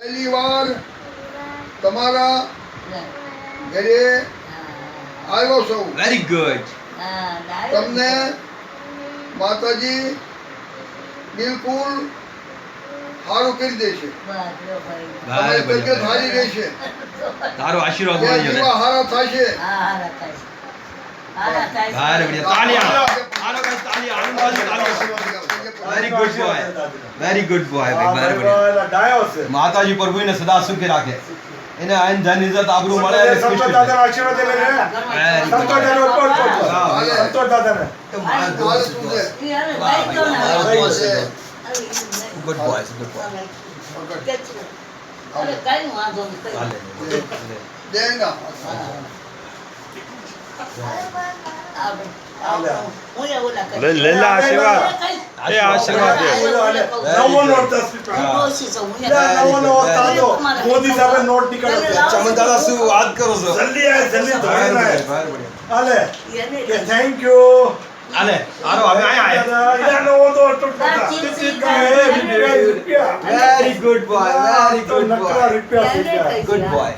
પહેલી વાર તમારા ઘરે આવ્યો છું. Very good. તમને માતાજી બિલકુલ સારું કરી દેશે. તમારી તબિયત સારી રહેશે. તારો આશીર્વાદ બે મળ્યો દીવા સારા થશે. વેરી બઢિયા. તાળીયા. આનો કઈ તાળીયા. આનંદ તાળીયા. Very good boy. Very good boy. Very બઢિયા. ડાયો છે. માતાજી પ્રભુને સદા સુખી રાખે. એને આઈન ધન ઇજ્જત આબરૂ મળે. સંતોષ દાદાનો આશીર્વાદ લે ને. સંતોષ દાદાનો ઉપર સંતોષ દાદાને. હાલે તું દે. Good boy. Good boy. દેંગા. લેલા આશીર્વાદ એ આશીર્વાદ દે. નવો નોટ 10 રૂપિયા. નવો નોટ તાજો મોદી સાહેબ નોટ નીકળ્યો છે. ચમનદાદા શું વાત કરો છો? જલ્દી આય જલ્દી ધોઈ નાય. હાલે કે થેન્ક યુ. આલે આરો હવે આયા ઈલા નવો તો રૂપિયા. Very good boy. વેરી તો ગુડ નકરા બોય. રૂપિયા થઈ ગયા. Good boy.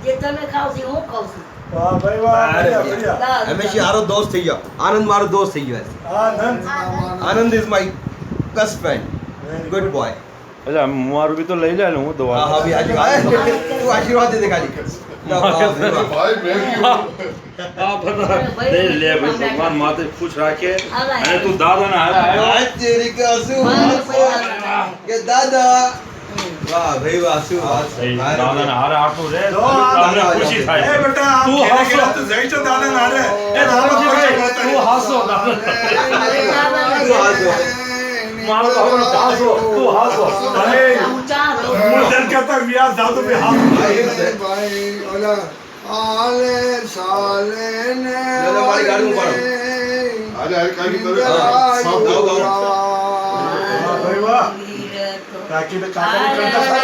જે તમે ખાવ છો હું ખાવ છું. વાહ ભાઈ વાહ બઢિયા. હંમેશા આરો દોસ્ત થઈ ગયો. આનંદ મારો દોસ્ત થઈ ગયો. Anand Anand is my best friend. Good boy. અચ્છા મારું બી તો લઈ લે ને હું તો હા હા ભી આજુ તું આશીર્વાદ દે ખાલી. ભાઈ મેં હા પતા લે લે ભાઈ ભગવાન માતે ખુશ રાખે અને તું દાદાના હારે આવ્યો. આજ તેરી કા શું કે દાદા વાહ ભાઈ વાહ શું વાત છે. દાદાના હારે આટલું રે જો તમને ખુશી થાય. એ બેટા તું તું હાસો. હાસો તું જઈ છો દાદા નારે એ દાદા તું હાસો મારો તો હવે હાસો તું હાસો. ભાઈ ઊંચા રહો. મુર્દન કરતા વ્યાસ જાતો બે હાથ ભાઈ ઓલા આલે સાલે ને ચલો મારી ગાડી ઉપાડો. અરે કાઈ કરે ભાઈ વાહ કાકી તો કાકા કરતા તમને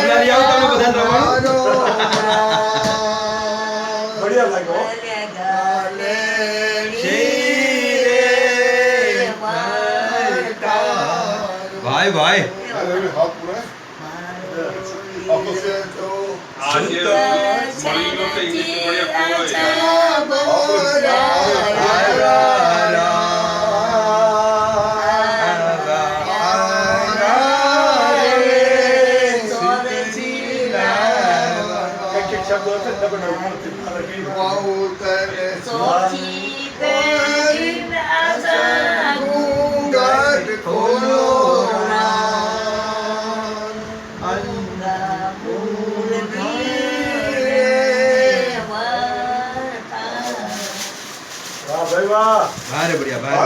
લઈ આવું તમે બધા રમવાનું. બઢિયા લાગ્યો ભાઈ ભાઈ એક શબ્દ છે ડબલ વાહ ભાઈ વાહ ભારે બઢિયા ભારે